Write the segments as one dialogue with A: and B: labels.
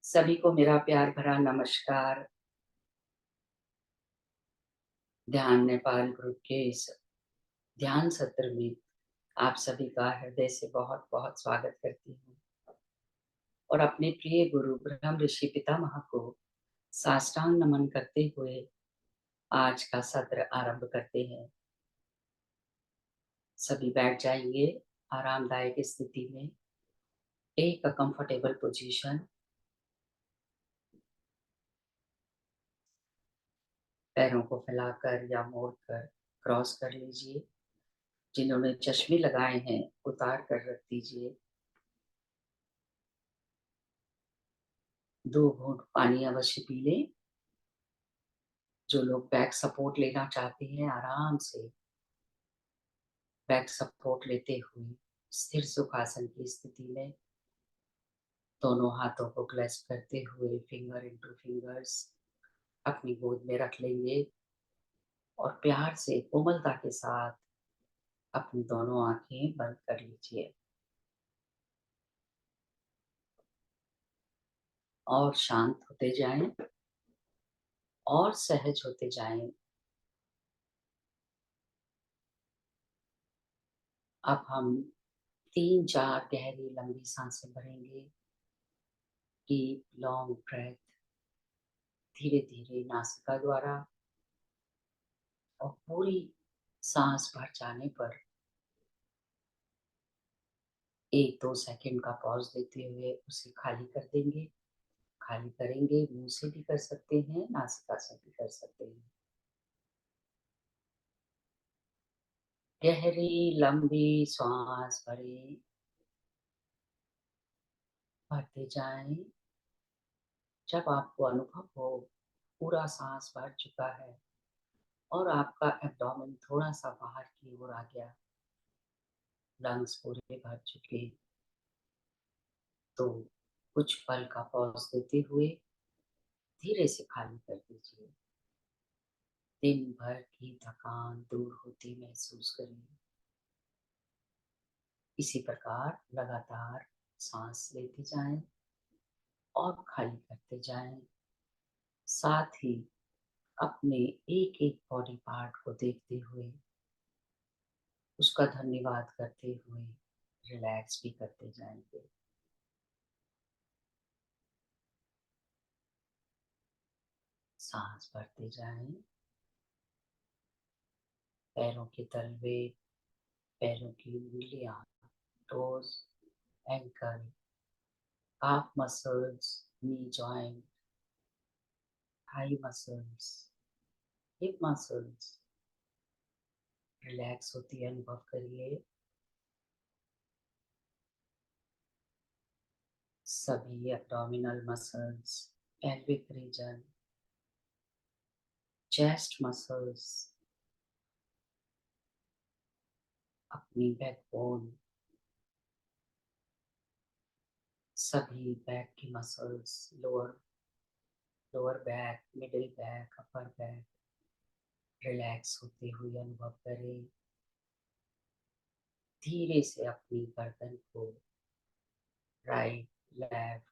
A: सभी को मेरा प्यार भरा नमस्कार। ध्यान नेपाल ग्रुप के इस ध्यान सत्र में आप सभी का हृदय से बहुत बहुत स्वागत करती हूँ और अपने प्रिय गुरु ब्रह्म ऋषि पितामह को साष्टांग नमन करते हुए आज का सत्र आरंभ करते हैं। सभी बैठ जाएंगे आरामदायक स्थिति में। Take a comfortable position. पैरों को फैलाकर या मोड़कर क्रॉस कर लीजिए। जिन्होंने चश्मे लगाए हैं उतार कर रख दीजिए। 2 घूंट पानी अवश्य पी लें। जो लोग बैक सपोर्ट लेना चाहते हैं आराम से बैक सपोर्ट लेते हुए स्थिर सुखासन की स्थिति में दोनों हाथों को क्लैस्प करते हुए फिंगर इनटू फिंगर्स अपनी गोद में रख लेंगे और प्यार से कोमलता के साथ अपनी दोनों आंखें बंद कर लीजिए और शांत होते जाएं और सहज होते जाएं। अब हम 3-4 गहरी लंबी सांसें भरेंगे। डीप लॉन्ग ब्रेथ धीरे धीरे नासिका द्वारा और पूरी सांस भर जाने पर 1-2 सेकंड का पॉज देते हुए उसे खाली कर देंगे। खाली करेंगे, मुंह से भी कर सकते हैं, नासिका से भी कर सकते हैं। गहरी लंबी सांस भरें, भरते जाएं। जब आपको अनुभव हो पूरा सांस भर चुका है और आपका एब्डोमेन थोड़ा सा बाहर की ओर आ गया, लंग्स पूरे भर चुके, तो कुछ पल का पॉज देते हुए धीरे से खाली कर दीजिए। दिन भर की थकान दूर होती महसूस करिए। इसी प्रकार लगातार सांस लेते जाएं और खाली करते जाएं। साथ ही अपने एक एक बॉडी पार्ट को देखते हुए उसका धन्यवाद करते हुए रिलैक्स भी करते जाएंगे। सांस भरते जाएं। पैरों के तलवे, पैरों की उंगलियां, toes, ankle, calf muscles, knee joint, thigh muscles, hip muscles relax होती है अनुभव करिए। सभी abdominal muscles, pelvic region, chest muscles, अपनी बैकबोन, सभी बैक की muscles, lower lower back, middle back, upper back relax होते हुए अनुभव करें। धीरे से अपनी गर्दन को राइट, लेफ्ट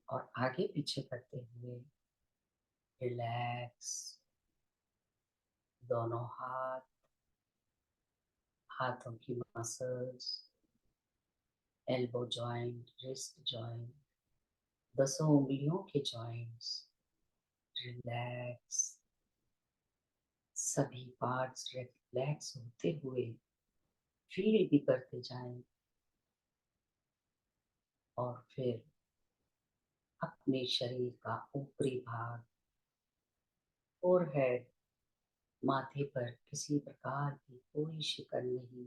A: और आगे पीछे करते हुए रिलैक्स। दोनों हाथ, हाथों की muscles, elbow joint, wrist joint, 10 उंगलियों के जॉइंट्स रिलैक्स। सभी पार्ट्स रिलैक्स होते हुए फील भी करते जाएं और फिर अपने शरीर का ऊपरी भाग, फोरहेड, माथे पर किसी प्रकार की कोई शिकन नहीं,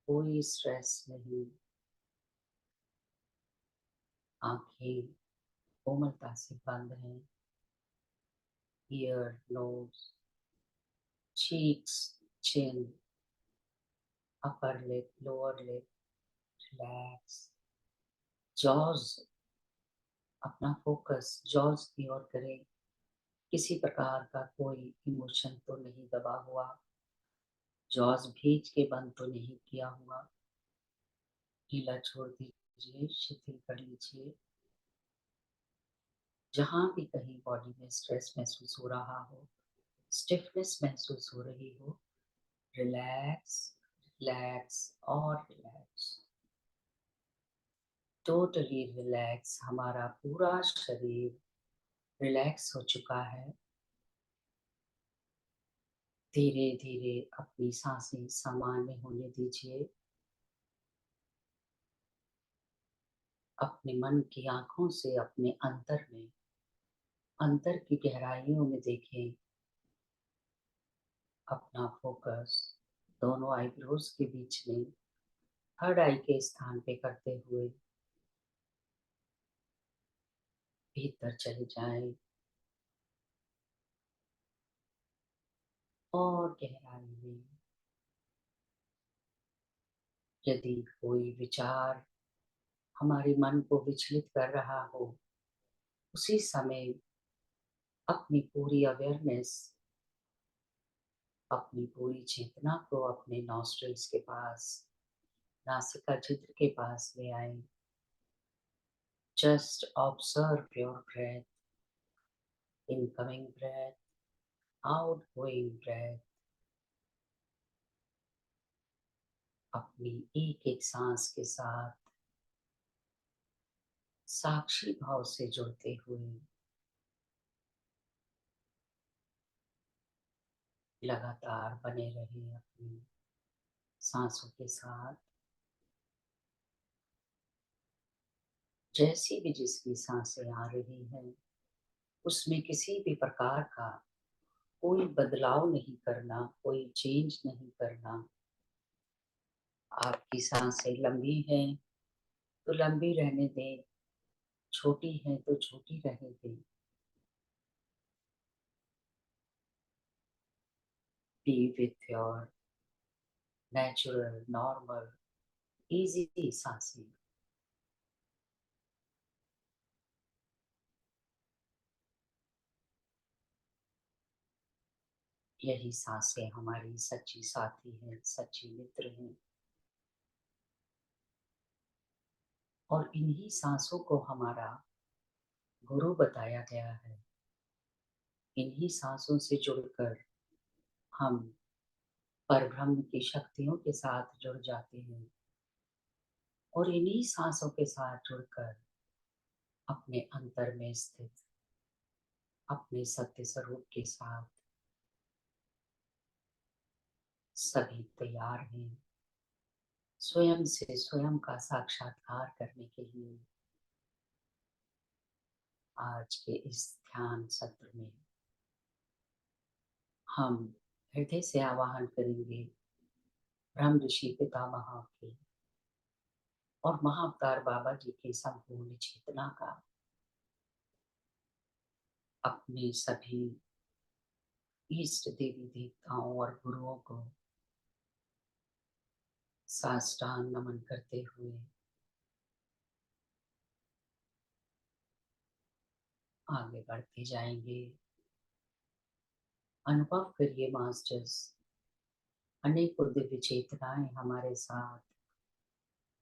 A: कोई स्ट्रेस नहीं। आंखें कोमलता से बंद हैं। Ear, nose, cheeks, chin, upper lip, lower lip relax. Jaws, अपना फोकस जॉज की ओर करें। किसी प्रकार का कोई इमोशन तो नहीं दबा हुआ, जॉज भींच के बंद तो नहीं किया हुआ। ढीला छोड़ दीजिए, शिथिल कर लीजिए। जहाँ भी कहीं बॉडी में स्ट्रेस महसूस हो रहा हो, स्टिफनेस महसूस हो रही हो, रिलैक्स, रिलैक्स और रिलैक्स। टोटली रिलैक्स, हमारा पूरा शरीर रिलैक्स हो चुका है। धीरे धीरे अपनी सांसें सामान्य होने दीजिए। अपने मन की आंखों से अपने अंतर में, अंतर की गहराइयों में देखें। अपना फोकस दोनों आईब्रोज के बीच में थर्ड आई के स्थान पे करते हुए भीतर चले जाएं और गहराई में। यदि कोई विचार हमारे मन को विचलित कर रहा हो, उसी समय अपनी पूरी अवेयरनेस, अपनी पूरी चेतना को अपने नॉस्ट्रिल्स के पास, नासिका छिद्र के पास ले आए। Just observe your breath, incoming breath, outgoing breath. अपनी एक एक सांस के साथ साक्षी भाव से जुड़ते हुए लगातार बने रहे अपनी सांसों के साथ। जैसी भी जिसकी सांसें आ रही हैं, उसमें किसी भी प्रकार का कोई बदलाव नहीं करना, कोई चेंज नहीं करना। आपकी सांसें लंबी हैं तो लंबी रहने दें, छोटी हैं तो छोटी रहने दें। B with your natural, normal, easy सांसें। यही सांसें हमारी सच्ची साथी हैं, सच्ची मित्र हैं। और इन्हीं सांसों को हमारा गुरु बताया गया है। इन्हीं सांसों से जुड़कर हम परब्रह्म की शक्तियों के साथ जुड़ जाते हैं और इन्हीं सांसों के साथ जुड़कर अपने अंतर में स्थित अपने सत्य स्वरूप के साथ सभी तैयार हैं स्वयं से स्वयं का साक्षात्कार करने के लिए। आज के इस ध्यान सत्र में हम हृदय से आवाहन करेंगे ब्रह्म ऋषि पितामह के और महाअवतार बाबा जी की संपूर्ण चेतना का अपने सभी इष्ट देवी देवताओं और गुरुओं को साष्टांग नमन करते हुए आगे बढ़ते जाएंगे। अनुभव करिए मास्टर्स, अनेकों दिव्य चेतनाएं हमारे साथ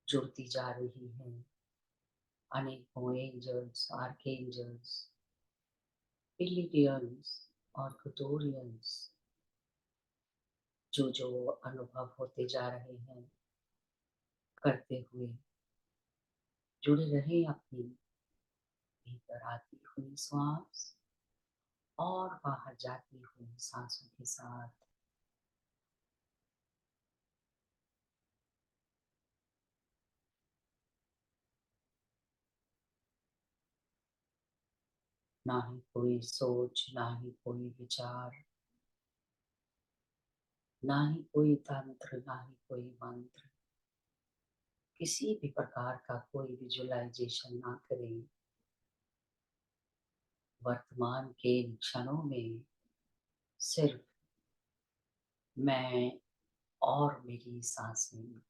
A: जुड़ती जा रही हैं। अनेकों एंजल्स, आर्कएंजल्स, पिलिडियंस और कुटोरियंस जो जो अनुभव होते जा रहे हैं, करते हुए जुड़े रहे अपनी भीतर आती हुई श्वास और बाहर जाती हुई सांसों के साथ। ना ही कोई सोच, ना ही कोई विचार, ना ही कोई तंत्र, ना ही कोई मंत्र, किसी भी प्रकार का कोई विजुअलाइजेशन ना करें। वर्तमान के इन क्षणों में सिर्फ मैं और मेरी सांसें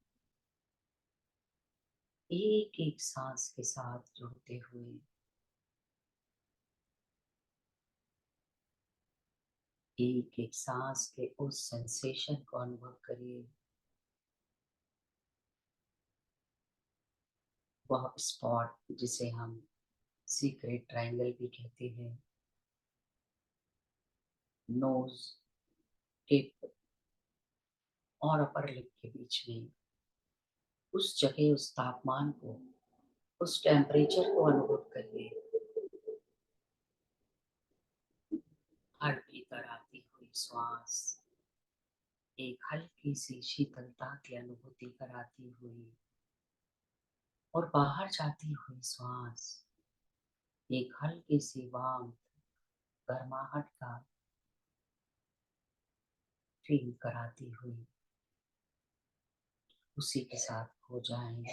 A: एक एक सांस के साथ जुड़ते हुए एक एक सांस के उस सेंसेशन को अनुभव करिए। वह स्पॉट जिसे हम सीक्रेट ट्रायंगल भी कहते हैं। नोज, टिप और अपर लिप के बीच में उस जगह, उस तापमान को, उस टेम्परेचर को अनुभव करिए। हर भीतर आती हुई श्वास एक हल्की सी शीतलता की अनुभूति कराती हुई और बाहर जाती हुई श्वास एक हल्की सी वार्म, गर्माहट का फील कराती हुई उसी के साथ खो जाएं।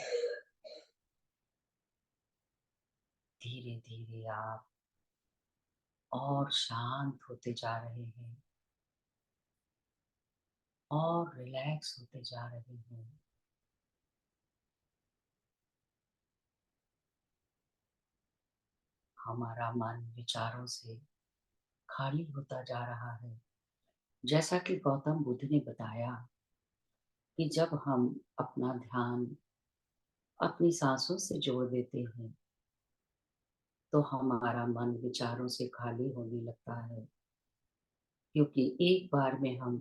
A: धीरे धीरे आप और शांत होते जा रहे हैं और रिलैक्स होते जा रहे हैं। हमारा मन विचारों से खाली होता जा रहा है। जैसा कि गौतम बुद्ध ने बताया कि जब हम अपना ध्यान अपनी सांसों से जोड़ देते हैं तो हमारा मन विचारों से खाली होने लगता है, क्योंकि एक बार में हम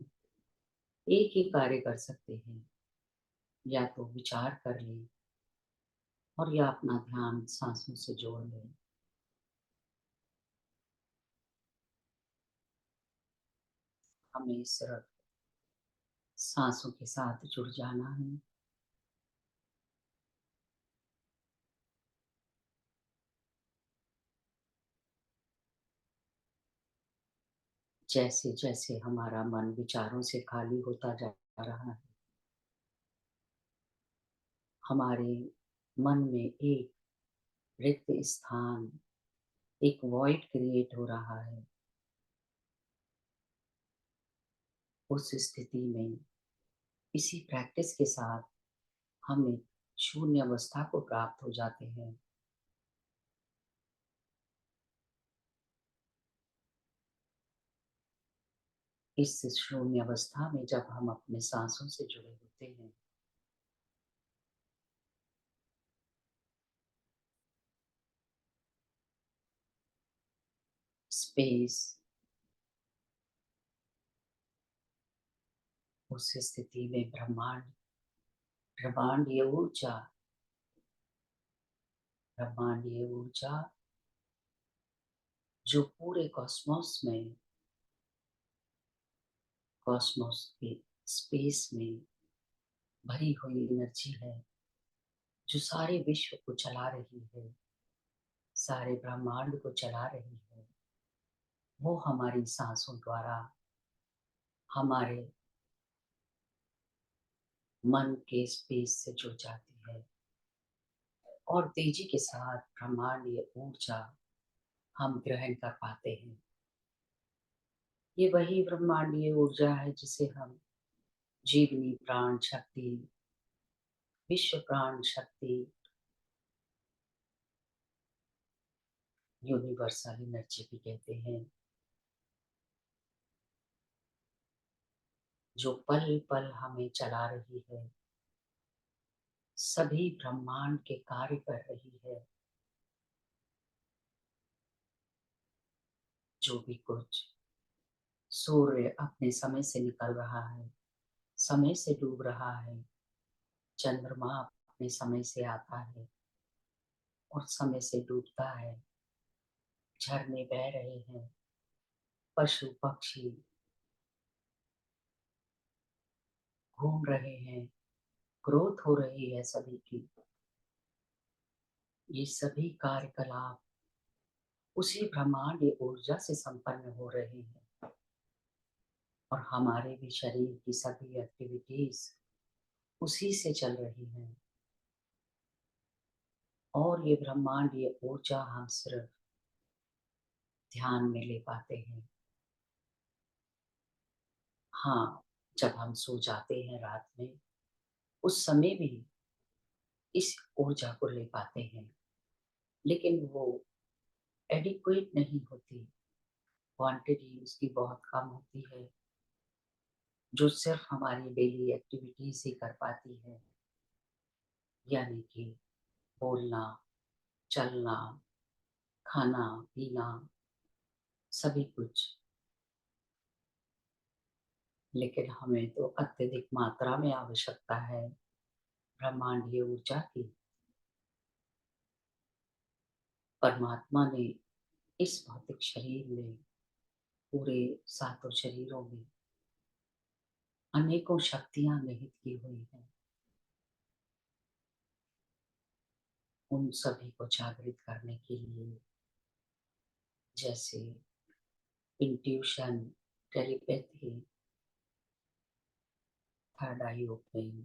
A: एक ही कार्य कर सकते हैं, या तो विचार कर लें और या अपना ध्यान सांसों से जोड़ लें। हमें सिर्फ सांसों के साथ जुड़ जाना है। जैसे जैसे हमारा मन विचारों से खाली होता जा रहा है, हमारे मन में एक रिक्त स्थान, एक वॉइड क्रिएट हो रहा है। उस स्थिति में इसी प्रैक्टिस के साथ हम एक शून्य अवस्था को प्राप्त हो जाते हैं। इस शून्य अवस्था में जब हम अपने सांसों से जुड़े होते हैं, स्पेस, उस स्थिति में ब्रह्मांड, ब्रह्मांडीय ऊर्जा, ब्रह्मांडीय ऊर्जा जो पूरे कॉस्मोस के स्पेस में भरी हुई एनर्जी है, जो सारे विश्व को चला रही है, सारे ब्रह्मांड को चला रही है, वो हमारी सांसों द्वारा हमारे मन के स्पेस से जुड़ जाती है और तेजी के साथ ब्रह्मांडीय ऊर्जा हम ग्रहण कर पाते हैं। ये वही ब्रह्मांडीय ऊर्जा है जिसे हम जीवनी प्राण शक्ति, विश्व प्राण शक्ति, यूनिवर्सल एनर्जी भी कहते हैं, जो पल पल हमें चला रही है, सभी ब्रह्मांड के कार्य कर रही है। जो भी कुछ सूर्य अपने समय से निकल रहा है, समय से डूब रहा है, चंद्रमा अपने समय से आता है और समय से डूबता है, झरने बह रहे हैं, पशु पक्षी घूम रहे हैं, ग्रोथ हो रही है सभी की। ये सभी कार्यकलाप उसी ब्रह्मांड ऊर्जा से संपन्न हो रहे हैं और हमारे भी शरीर की सभी एक्टिविटीज उसी से चल रही हैं। और ये ब्रह्मांड ये ऊर्जा हम सिर्फ ध्यान में ले पाते हैं। हाँ, जब हम सो जाते हैं रात में, उस समय भी इस ऊर्जा को ले पाते हैं, लेकिन वो एडिक्वेट नहीं होती। क्वांटिटी उसकी बहुत कम होती है, जो सिर्फ हमारी डेली एक्टिविटीज ही कर पाती है, यानी कि बोलना, चलना, खाना पीना सभी कुछ, लेकिन हमें तो अत्यधिक मात्रा में आवश्यकता है ब्रह्मांडीय ऊर्जा की। परमात्मा ने इस भौतिक शरीर में, पूरे सातों शरीरों में अनेकों शक्तियां निहित की हुई हैं। उन सभी को जागृत करने के लिए, जैसे इंट्यूशन, टेलीपैथी, थर्ड आई ओपनिंग,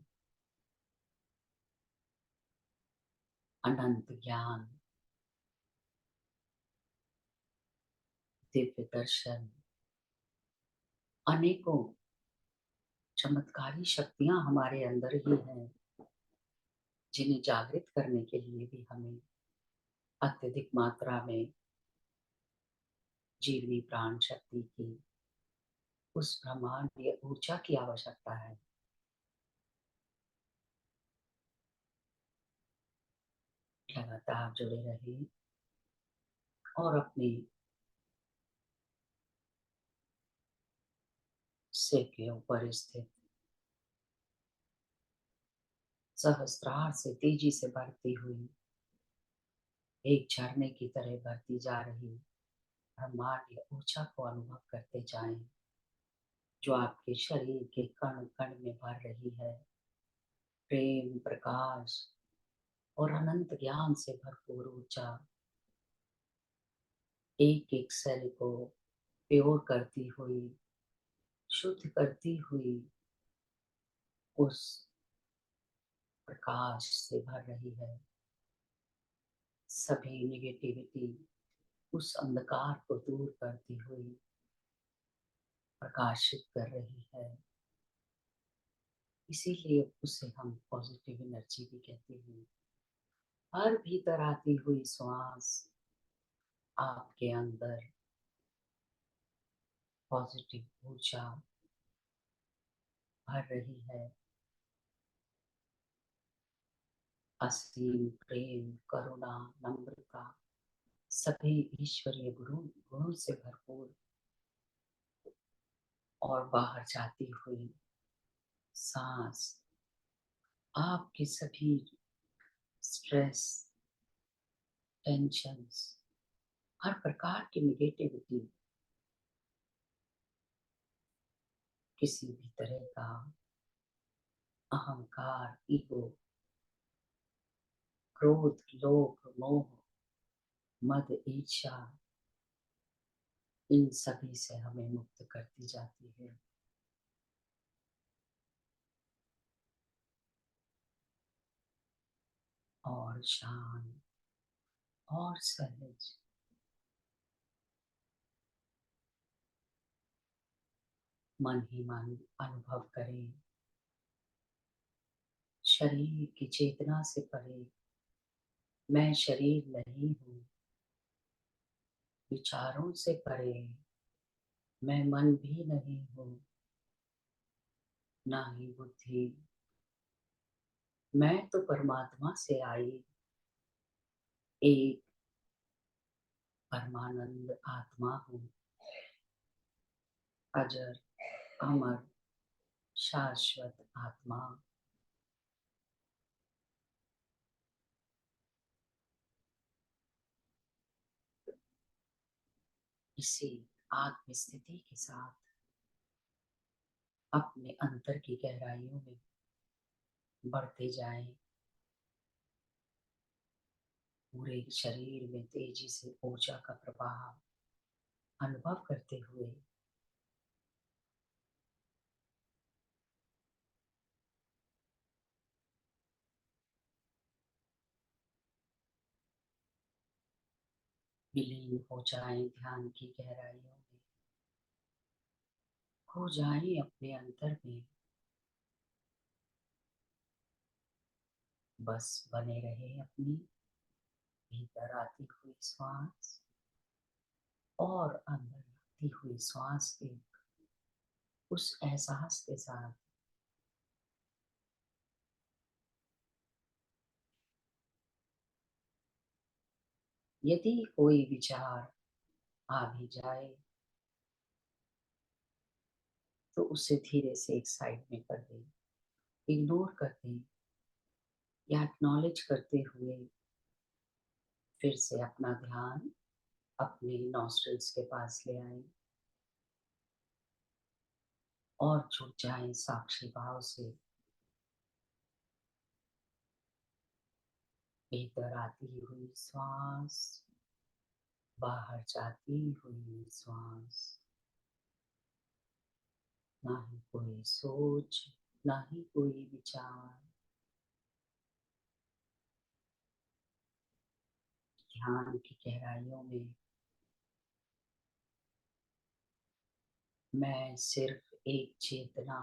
A: अनंत ज्ञान, दिव्य दर्शन, अनेकों चमत्कारी शक्तियां हमारे अंदर ही हैं, जिन्हें जागृत करने के लिए भी हमें अत्यधिक मात्रा में जीवनी प्राण शक्ति की, उस ब्रह्मांडीय ऊर्जा की आवश्यकता है। लगातार जुड़े रहिए और अपने सिर के ऊपर स्थित सहस्त्रार से तेजी से बढ़ती हुई, एक झरने की तरह बढ़ती जा रही ब्रह्मांडीय ऊर्जा को अनुभव करते जाएं, जो आपके शरीर के कण कण में भर रही है। प्रेम, प्रकाश और अनंत ज्ञान से भरपूर ऊर्जा एक एक सेल को प्योर करती हुई, शुद्ध करती हुई उस प्रकाश से भर रही है। सभी निगेटिविटी, उस अंधकार को दूर करती हुई प्रकाशित कर रही है। इसीलिए उसे हम पॉजिटिव एनर्जी भी कहते हैं। हर भीतर आती हुई श्वास आपके अंदर पॉजिटिव ऊर्जा भर रही है। असीम प्रेम, करुणा, नम्रता, सभी ईश्वरीय गुणों से भरपूर, और बाहर जाती हुई सांस आपके सभी स्ट्रेस, टेंशन्स, हर प्रकार की निगेटिविटी, किसी भी तरह का अहंकार, ईगो, क्रोध, लोभ, मोह, मद, ईर्ष्या, इन सभी से हमें मुक्त करती जाती है। और शांत और सहज मन ही मन अनुभव करें, शरीर की चेतना से परे मैं शरीर नहीं हूँ। विचारों से परे मैं मन भी नहीं हूँ, ना ही बुद्धि। मैं तो परमात्मा से आई एक परमानंद आत्मा हूँ, अजर, अमर, शाश्वत आत्मा। इसी आत्म स्थिति के साथ अपने अंतर की गहराइयों में बढ़ते जाएं, पूरे शरीर में तेजी से ऊर्जा का प्रवाह अनुभव करते हुए विलीन हो जाएं ध्यान की गहराइयों में, खो जाएं अपने अंतर में। बस बने रहे अपनी भीतर आती हुई श्वास और अंदर आती हुई श्वास के उस एहसास के साथ। यदि कोई विचार आ भी जाए तो उसे धीरे से एक साइड में कर दें, इग्नोर कर दें या एक्नॉलेज करते हुए फिर से अपना ध्यान अपने नॉस्ट्रल्स के पास ले आए और जुट जाएं साक्षी भाव से। भीतर आती हुई श्वास, बाहर जाती हुई श्वास। ना ही कोई सोच, ना ही कोई विचार। ध्यान की गहराइयों में मैं सिर्फ एक चेतना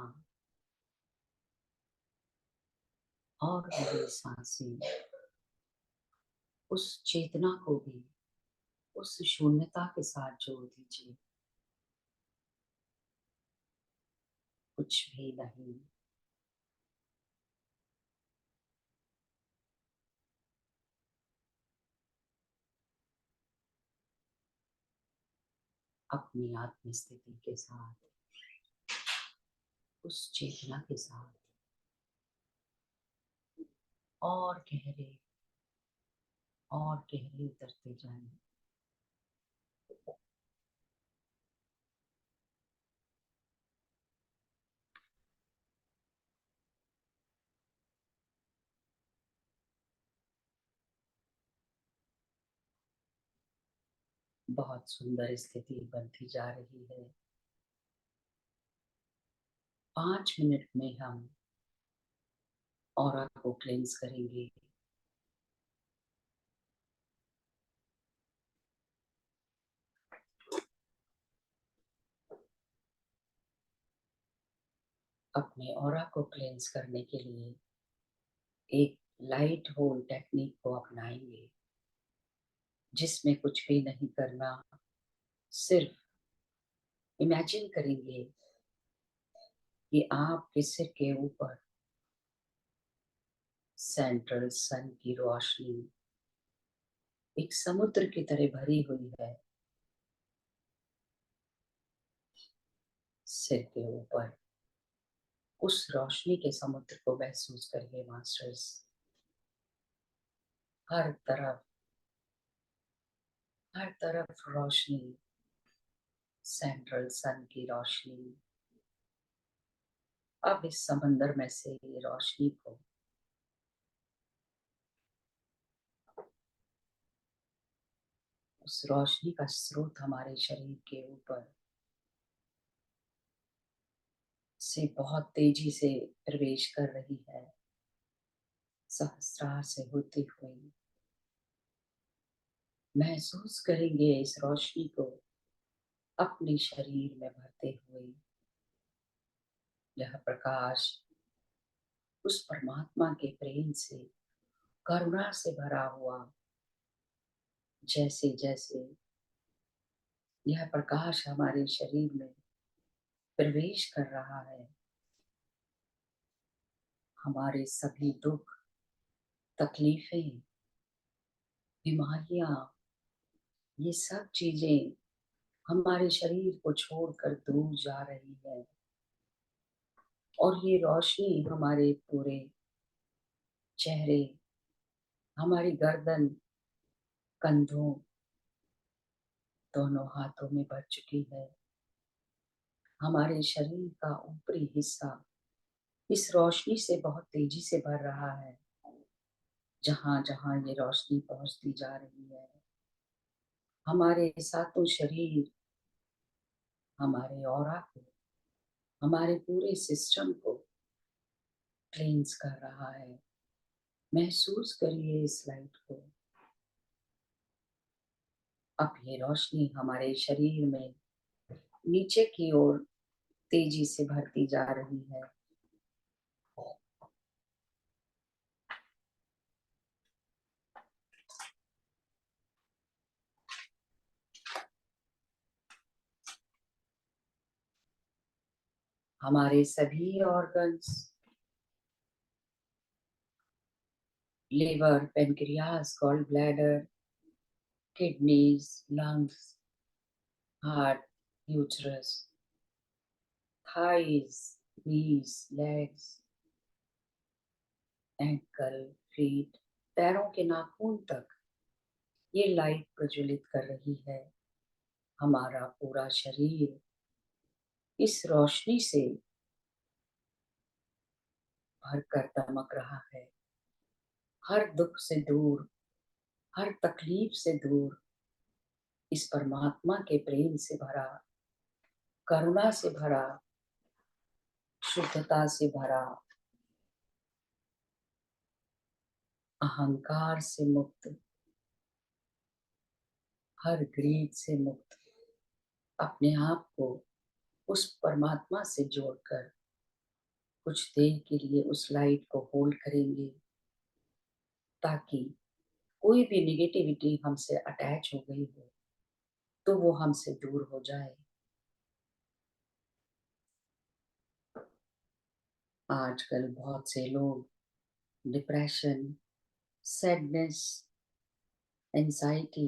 A: और मेरी सांसें, उस चेतना को भी उस शून्यता के साथ जोड़ दीजिए। कुछ भी नहीं। अपनी आत्म स्थिति के साथ, उस चेतना के साथ और गहरे और गहरे उतरते जाएं। बहुत सुंदर स्थिति बनती जा रही है। 5 मिनट में हम ऑरा को क्लेंस करेंगे। अपने ऑरा को क्लेंस करने के लिए एक लाइट होल टेक्निक को अपनाएंगे, जिसमें कुछ भी नहीं करना, सिर्फ इमेजिन करेंगे कि आपके सिर के ऊपर सेंट्रल सन की रोशनी एक समुद्र की तरह भरी हुई है। सिर के ऊपर उस रोशनी के समुद्र को महसूस करिए मास्टर्स। हर तरफ, हर तरफ रोशनी, सेंट्रल सन की रोशनी। अब इस समंदर में से रोशनी को उस रोशनी का स्रोत हमारे शरीर के ऊपर से बहुत तेजी से प्रवेश कर रही है। सहस्त्रार से होती हुई महसूस करेंगे इस रोशनी को अपने शरीर में भरते हुए। यह प्रकाश उस परमात्मा के प्रेम से, करुणा से भरा हुआ, जैसे जैसे यह प्रकाश हमारे शरीर में प्रवेश कर रहा है, हमारे सभी दुख, तकलीफें, बीमारियां, ये सब चीजें हमारे शरीर को छोड़कर दूर जा रही है। और ये रोशनी हमारे पूरे चेहरे, हमारी गर्दन, कंधों, दोनों हाथों में भर चुकी है। हमारे शरीर का ऊपरी हिस्सा इस रोशनी से बहुत तेजी से भर रहा है। जहां जहां ये रोशनी पहुंचती जा रही है, हमारे सातों शरीर, हमारे ऑरा को, हमारे पूरे सिस्टम को क्लींस कर रहा है। महसूस करिए इस लाइट को। अब ये रोशनी हमारे शरीर में नीचे की ओर तेजी से भरती जा रही है। हमारे सभी organs, liver, pancreas, gall bladder, kidneys, lungs, heart, uterus, thighs, knees, legs, ankle, feet, पैरों के नाखून तक ये लाइट प्रज्वलित कर रही है। हमारा पूरा शरीर इस रोशनी से भरकर दमक रहा है। हर दुख से दूर, हर तकलीफ से दूर, इस परमात्मा के प्रेम से भरा, करुणा से भरा, शुद्धता से भरा, अहंकार से मुक्त, हर ग्रीड से मुक्त अपने आप को उस परमात्मा से जोड़कर कुछ देर के लिए उस लाइट को होल्ड करेंगे, ताकि कोई भी निगेटिविटी हमसे अटैच हो गई हो तो वो हमसे दूर हो जाए। आजकल बहुत से लोग डिप्रेशन, सैडनेस, एंजाइटी,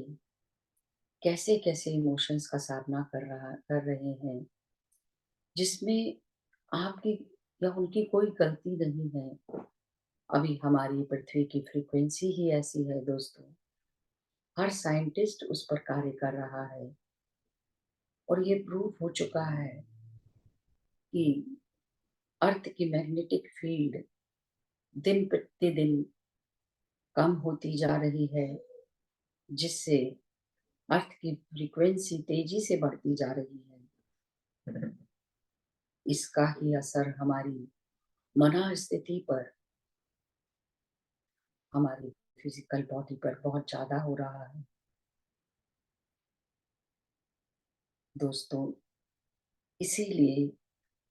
A: कैसे कैसे इमोशंस का सामना कर रहे हैं, जिसमें आपकी या उनकी कोई गलती नहीं है। अभी हमारी पृथ्वी की फ्रीक्वेंसी ही ऐसी है दोस्तों। हर साइंटिस्ट उस पर कार्य कर रहा है और ये प्रूव हो चुका है कि अर्थ की मैग्नेटिक फील्ड दिन प्रतिदिन कम होती जा रही है, जिससे अर्थ की फ्रीक्वेंसी तेजी से बढ़ती जा रही है। इसका ही असर हमारी मनःस्थिति पर, हमारी फिजिकल बॉडी पर बहुत ज्यादा हो रहा है। दोस्तों, इसीलिए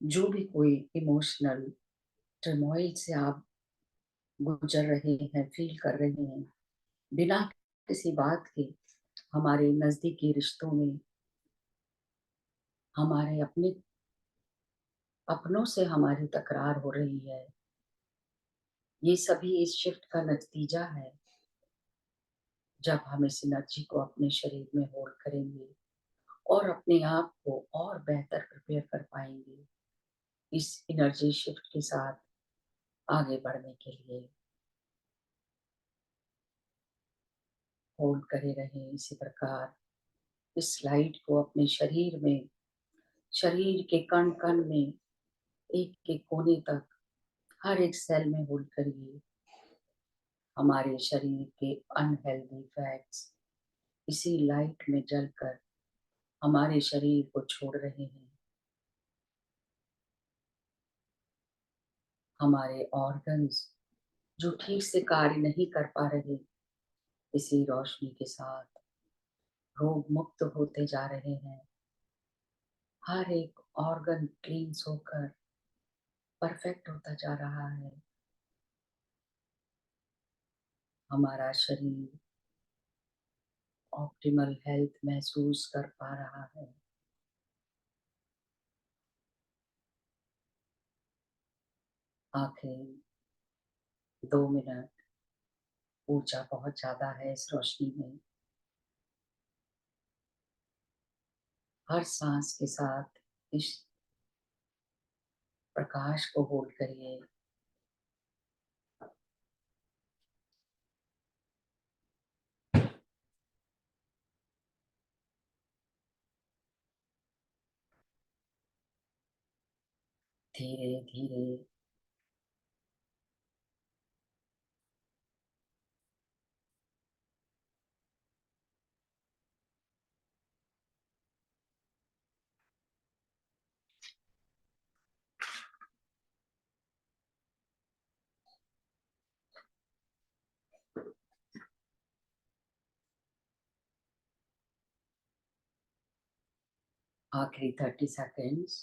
A: जो भी कोई इमोशनल टर्मोइल से आप गुजर रहे हैं, फील कर रहे हैं, बिना किसी बात के हमारे नजदीकी रिश्तों में, हमारे अपने अपनों से हमारी तकरार हो रही है, ये सभी इस शिफ्ट का नतीजा है। जब हम इस एनर्जी को अपने शरीर में होल्ड करेंगे और अपने आप को और बेहतर प्रिपेयर कर पाएंगे इस एनर्जी शिफ्ट के साथ आगे बढ़ने के लिए। होल्ड करे रहें इसी प्रकार इस लाइट को अपने शरीर में, शरीर के कण कण में, एक एक कोने तक, हर एक सेल में होल्ड करिए। हमारे शरीर के अनहेल्दी फैट्स इसी लाइट में जलकर हमारे शरीर को छोड़ रहे हैं। हमारे ऑर्गन्स जो ठीक से कार्य नहीं कर पा रहे, इसी रोशनी के साथ रोग मुक्त होते जा रहे हैं। हर एक ऑर्गन क्लींस होकर परफेक्ट होता जा रहा है। हमारा शरीर ऑप्टिमल हेल्थ महसूस कर पा रहा है। आखिर 2 मिनट, ऊर्जा बहुत ज्यादा है इस रोशनी में। हर सांस के साथ इस प्रकाश को होल्ड करिए। धीरे धीरे आखिरी 30 सेकेंड्स।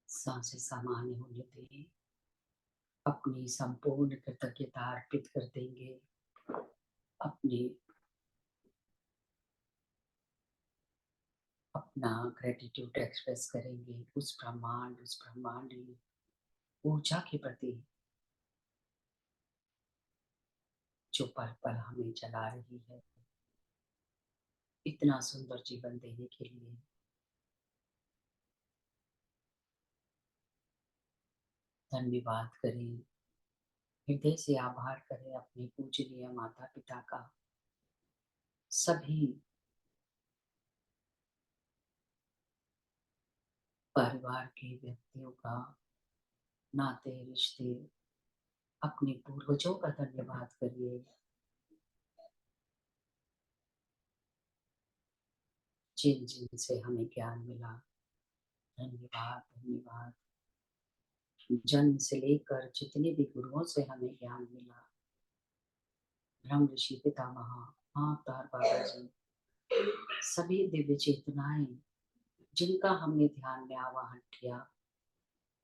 A: सांसें सामान्य होने दें। अपनी संपूर्ण कृतज्ञता अर्पित कर देंगे, अपना ग्रेटिट्यूड एक्सप्रेस करेंगे उस ब्रह्मांडीय ऊर्जा के प्रति जो पल पल हमें जला रही है, इतना सुंदर जीवन देने के लिए। धन्यवाद करें, हृदय से आभार करें अपने पूजनीय माता पिता का, सभी परिवार के व्यक्तियों का, नाते रिश्ते, अपने पूर्वजों का धन्यवाद करिए, जिन जिन से हमें ज्ञान मिला। धन्यवाद धन्यवाद। जन्म से लेकर जितने भी गुरुओं से हमें ज्ञान मिला, ब्रह्म ऋषि पितामह, अवतार बाबा जी, सभी दिव्य चेतनाएं जिनका हमने ध्यान में आवाहन किया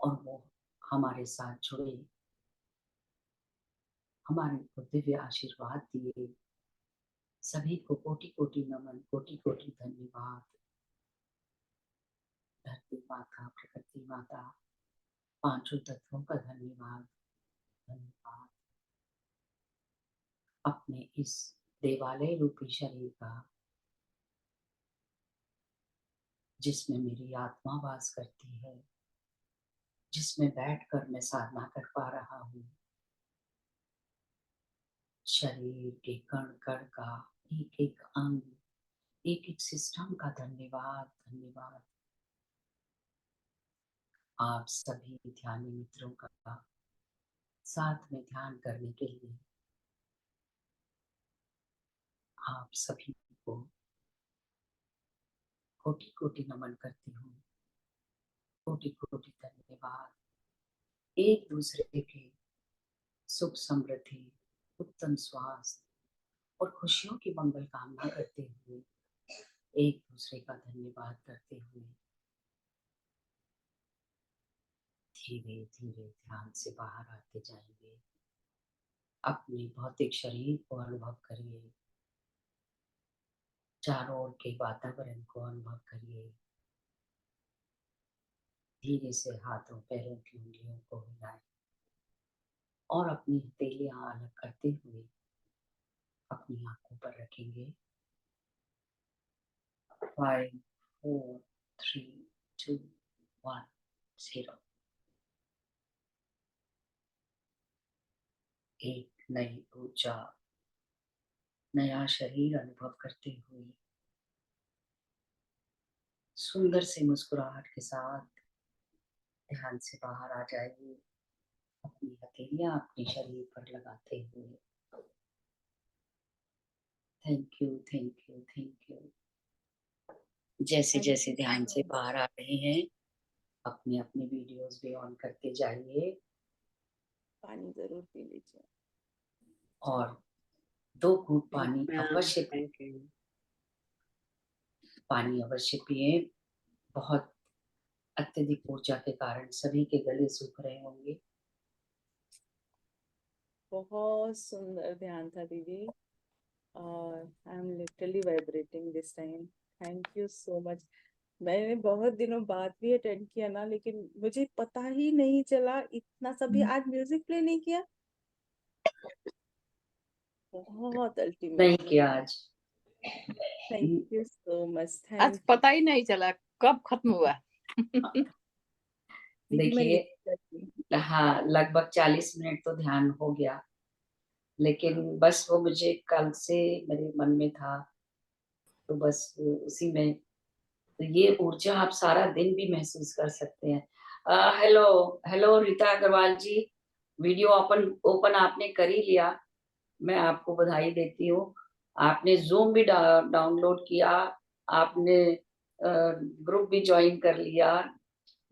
A: और वो हमारे साथ जुड़े, हमारे को दिव्य आशीर्वाद दिए, सभी को कोटि कोटि नमन, कोटि कोटि धन्यवाद। धरती माता, प्रकृति माता, पांचों तत्वों का धन्यवाद धन्यवाद। अपने इस देवालय रूपी शरीर का, जिसमें मेरी आत्मा वास करती है, जिसमें बैठकर मैं साधना कर पा रहा हूँ, शरीर के कण कण का, एक एक अंग, एक एक सिस्टम का धन्यवाद धन्यवाद। आप सभी ध्यानी मित्रों का साथ में ध्यान करने के लिए आप सभी को कोटि कोटि नमन करती हूँ, कोटि कोटि धन्यवाद। एक दूसरे के सुख समृद्धि, उत्तम स्वास्थ्य और खुशियों की मंगल कामना करते हुए, एक दूसरे का धन्यवाद करते हुए धीरे धीरे ध्यान से बाहर आते जाएंगे। अपने भौतिक शरीर को अनुभव करिए, चारों ओर के वातावरण को अनुभव करिए। धीरे से हाथों पैरों की उंगलियों को हिलाएं और अपनी हथेलियां अलग करते हुए अपनी आंखों पर रखेंगे। 5 4 3 2 1 0। एक नई ऊर्जा, नया शरीर अनुभव करते हुए सुंदर सी मुस्कुराहट के साथ ध्यान से बाहर आ जाइए, अपनी हथेलियां अपने शरीर पर लगाते हुए। Thank you thank you thank you. जैसे जैसे ध्यान से बाहर आ रहे हैं, अपने अपने वीडियोस भी ऑन करते जाइए।
B: पानी जरूर पी लीजिए
A: और 2 घूंट पानी अवश्य पिए। बहुत अत्यधिक ऊर्जा के कारण सभी के गले सूख रहे होंगे।
B: बहुत सुंदर ध्यान था दीदी, और I am literally vibrating this time. Thank you so much. मैंने बहुत दिनों बाद भी अटेंड किया ना, लेकिन मुझे पता ही नहीं चला इतना सभी आज म्यूजिक प्ले नहीं किया। बहुत अल्टीमेट
A: नहीं किया आज।
B: Thank you so much.
C: आज पता ही नहीं चला कब खत्म हुआ।
A: देखिए, हाँ, लगभग 40 मिनट तो ध्यान हो गया, लेकिन बस वो मुझे कल से मेरे मन में था, तो बस उसी में, तो ये ऊर्जा आप सारा दिन भी महसूस कर सकते हैं। हेलो हेलो रीता अग्रवाल जी, वीडियो ओपन ओपन आपने कर ही लिया, मैं आपको बधाई देती हूँ। आपने जूम भी डाउनलोड किया, आपने ग्रुप भी ज्वाइन कर लिया।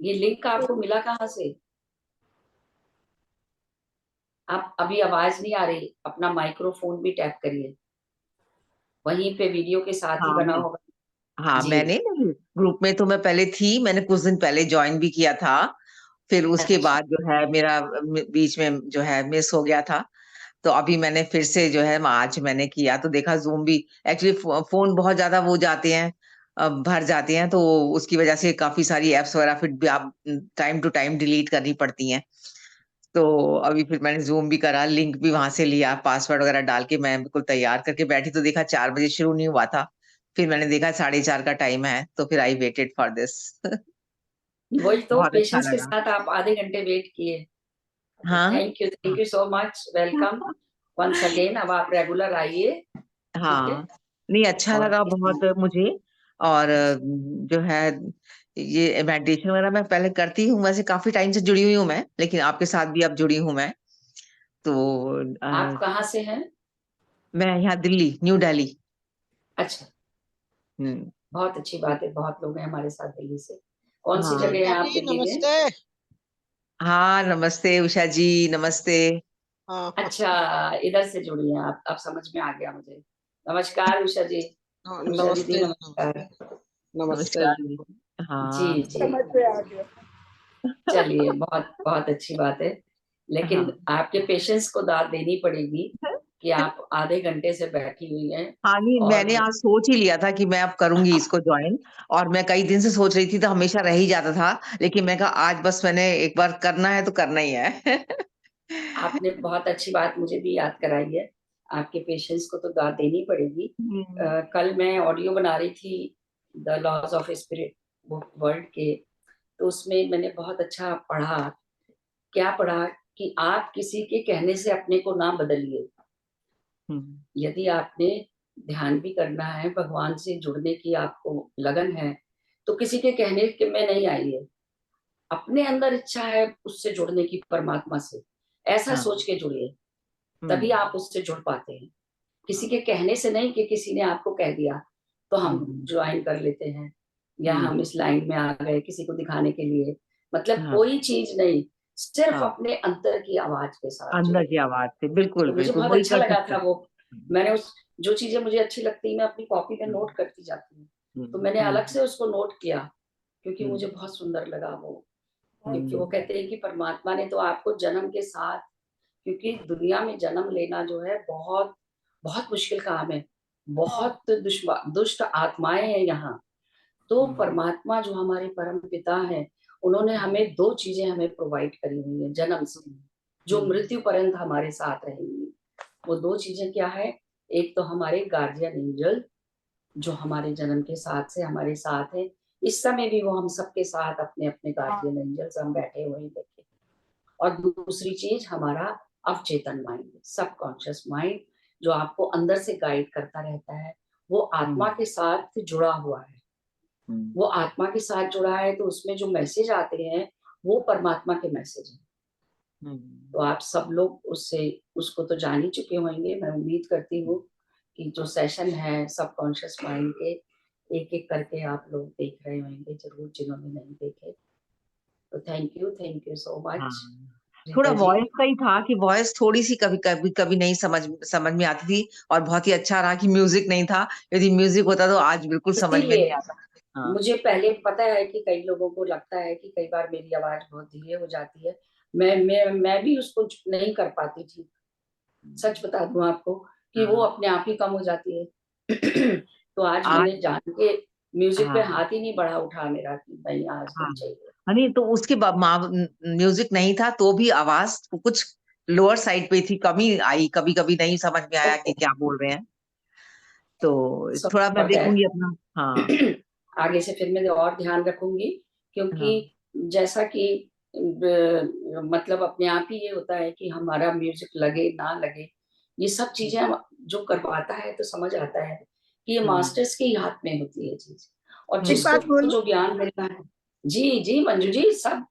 A: ये लिंक आपको मिला कहाँ से? आप अभी आवाज नहीं आ रही, अपना माइक्रोफोन भी टैप करिए, वहीं पे वीडियो के साथ ही बना होगा।
D: हाँ,
A: जी।
D: मैंने ग्रुप में तो मैं पहले थी, मैंने कुछ दिन पहले ज्वाइन भी किया था, फिर उसके
A: अच्छा।
D: बाद जो है मेरा बीच में जो है मिस हो गया था। तो अभी मैंने फिर से जो है आज मैंने किया तो देखा ज़ूम भी एक्चुअली फ़ोन बहुत ज़्यादा वो जाते हैं भर जाते हैं, तो उसकी वजह से काफ़ी सारी ऐप्स वगैरह फिर भी आप टाइम टू टाइम डिलीट करनी पड़ती हैं। तो अभी फिर मैंने ज़ूम भी करा, लिंक भी वहाँ से लिया, पासवर्ड वगैरह डाल के मैं बिल्कुल तैयार करके बैठी तो देखा 4 बजे शुरू नहीं हुआ था। फिर मैंने देखा 4:30 का टाइम है, तो फिर आई वेटेड फॉर दिस।
A: वही तो
D: बहुत अच्छा
A: पेशेंस के
D: लगा।
A: साथ आप आधे घंटे वेट किए।
D: हाँ,
A: thank you so much, welcome once again. अब आप रेगुलर आइए, ठीक है।
D: हाँ। नहीं अच्छा
A: और
D: लगा
A: इसी
D: बहुत मुझे और जो है ये मेडिटेशन वगैरह मैं पहले करती हूँ, वैसे काफ़ी टाइम से जुड़ी हुई हूँ मैं, लेकिन आपके साथ भी अब जुड़ी हूँ मैं। तो
A: आप कहाँ से हैं?
D: मैं यहाँ दिल्ली, न्यू दिल्ली।
A: अच्छा,
D: हुँ,
A: बहुत अच्छी बात है, बहुत लोग हैं हमारे साथ दिल्ली से। कौन सी
D: हाँ।
A: जगह है
E: उषा
A: आप
E: जी
A: दिल्ली में?
E: नमस्ते।
D: हाँ, नमस्ते उषा जी, नमस्ते।
E: हाँ
A: अच्छा, इधर से जुड़ी हैं आप, अब समझ में आ गया मुझे। नमस्कार उषा जी।
E: हाँ,
A: उषा दीदी
E: नमस्ते
A: नमस्कार।
E: नमस्ते
D: नमस्कार
E: जी।
D: जी।
A: जी,
D: हाँ,
A: जी।
B: समझ में आ गया।
A: चलिए, बहुत बहुत अच्छी बात है।
D: हाँ।
A: लेकिन आपके पेशेंस को दाद देनी पड़ेगी कि आप आधे घंटे से बैठी हुई हैं
D: हाँ, नहीं मैंने
A: और
D: आज सोच ही लिया था कि मैं अब करूँगी इसको जॉइन और मैं कई दिन से सोच रही थी तो हमेशा रह ही जाता था, लेकिन मैं कहा आज बस मैंने एक बार करना है तो करना ही है।
A: आपने बहुत अच्छी बात मुझे भी याद कराई है। आपके पेशेंस को तो दाद देनी पड़ेगी।
D: हुँ,
A: कल मैं ऑडियो बना रही थी the laws of spirit book world के, तो उसमें मैंने बहुत अच्छा पढ़ा। क्या पढ़ा कि आप किसी के कहने से अपने को ना बदलिए।
D: हुँ,
A: यदि आपने ध्यान भी करना है, भगवान से जुड़ने की आपको लगन है, तो किसी के कहने के में नहीं आइए। अपने अंदर इच्छा है उससे जुड़ने की, परमात्मा से, ऐसा
D: हाँ,
A: सोच के जुड़िए, तभी
D: हुँ,
A: आप उससे जुड़ पाते हैं। किसी
D: हाँ,
A: के कहने से नहीं कि किसी ने आपको कह दिया, तो हम
D: हुँ,
A: ज्वाइन कर लेते हैं या
D: हुँ,
A: हम इस लाइन में आ गए किसी को दिखाने के लिए। मतलब
D: हाँ,
A: कोई चीज़ नहीं, सिर्फ़
D: हाँ,
A: अपने अंतर की आवाज़ के साथ
D: अंदर की
A: जुड़िए।
D: आवाज़ से बिल्कुल,
A: तो मुझे
D: बिल्कुल
A: बहुत
D: वही
A: अच्छा
D: कर
A: लगा
D: सकते
A: था
D: हैं।
A: वो। मैंने उस जो चीज़ें मुझे अच्छी लगती मैं अपनी कॉपी पे
D: हुँ,
A: नोट करती जाती हूँ।
D: हुँ,
A: तो मैंने अलग
D: हुँ,
A: से उसको नोट किया, क्योंकि
D: हुँ,
A: मुझे बहुत सुंदर लगा वो। क्योंकि वो
D: हुँ,
A: कहते हैं कि परमात्मा ने तो आपको जन्म के साथ, क्योंकि दुनिया में जन्म लेना जो है बहुत, बहुत मुश्किल काम है। बहुत दुष्ट आत्माएँ हैं यहाँ। तो
D: हुँ,
A: परमात्मा जो हमारे परम पिता हैं, उन्होंने हमें 2 चीज़ें हमें प्रोवाइड करी हुई हैं जन्म से, जो
D: हुँ,
A: मृत्यु पर्यंत हमारे साथ रहेंगी। वो 2 चीज़ें क्या है? एक तो हमारे गार्डियन एंजल, जो हमारे जन्म के साथ से हमारे साथ हैं। इस समय भी वो हम सबके साथ अपने-अपने गार्डियन एंजल्स हम बैठे हुए हैं देखें। और दूसरी चीज़ हमारा अवचेतन माइंड, सबकॉन्शियस माइंड, जो आपको अंदर से गाइड करता रहता है, वो आत्मा
D: हुँ,
A: के साथ जुड़ा हुआ है।
D: हुँ,
A: वो आत्मा के साथ जुड़ा है, तो उसमें जो मैसेज आते हैं, वो परमात्मा के मैसेज हैं।
D: हुँ,
A: तो आप सब लोग उसको तो जान ही चुके होंगे। मैं उम्मीद करती हूँ कि जो सेशन है सबकॉन्शियस माइंड के, एक-एक करके आप लोग देख रहे होंगे ज़रूर, जिन्होंने नहीं देखे। तो थैंक यू सो
D: हाँ।
A: मच
D: थोड़ा
A: रीता जी।
D: वॉइस का ही था कि वॉइस थोड़ी-सी कभी-कभी नहीं समझ समझ में आती थी और बहुत ही अच्छा रहा कि म्यूज़िक नहीं था। यदि म्यूज़िक होता तो आज बिल्कुल समझ में नहीं
A: इसीलिए
D: आता। हाँ।
A: मुझे पहले पता है कि कई लोगों को लगता है कि कई बार मेरी आवाज़ बहुत धीरे हो जाती है। मैं भी उसको नहीं कर पाती थी। सच बता दूँ आपको कि वो
D: हाँ।
A: अपने आप ही कम हो जाती है। तो आज
D: आज
A: मैंने जान के म्यूज़िक पे
D: हाँ,
A: हाथ ही नहीं बढ़ा मेरा कि नहीं आज
D: हाँ।
A: नहीं चाहिए।
D: नहीं तो उसके म्यूज़िक नहीं था तो भी आवाज़ कुछ लोअर साइड पे थी, कमी आई, कभी-कभी नहीं समझ में आया कि
A: ओह!
D: क्या बोल रहे हैं। तो
A: सॉरी
D: थोड़ा मैं
A: फॉर
D: देखूँगी
A: दैट।
D: अपना हाँ,
A: आगे से फिर मैं और ध्यान रखूँगी, क्योंकि
D: हाँ।
A: जैसा कि मतलब अपने आप ही ये होता है कि हमारा म्यूज़िक लगे ना लगे, ये सब चीज़ें हम जो करवाता है तो समझ आता है कि ये
D: हुँ,
A: मास्टर्स के ही हाथ में होती है चीज़, और
D: हुँ,
B: एक बात
A: जिसको
B: बोलूं?
A: जो ज्ञान मिलता है। जी, जी, मंजू जी सब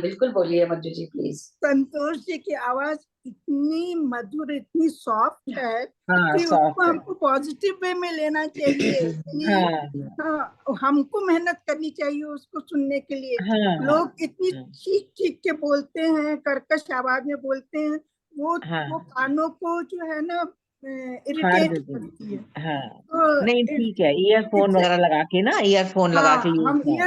A: बिल्कुल बोलिए मंजू जी प्लीज़।
B: संतोष जी की आवाज इतनी मधुर, इतनी सॉफ्ट है
D: हाँ,
B: कि उसको
D: सॉफ्ट है।
B: हमको पॉजिटिव वे में लेना चाहिए। इतनी
D: हाँ,
B: हमको मेहनत करनी चाहिए उसको सुनने के लिए।
D: हाँ,
B: लोग इतनी
D: हाँ,
B: चीख-चीख के बोलते हैं, कर्कश आवाज में बोलते हैं, वो
D: हाँ।
B: कानों को जो है ना
D: हार
B: इरिटेट
D: देते
B: करती है।
D: हैं। हाँ,
B: तो
D: नहीं ठीक है, ईयरफ़ोन
B: इट्स
D: वग़ैरह लगा के ना ईयरफ़ोन लगा के यूज़
B: हम
D: हाँ।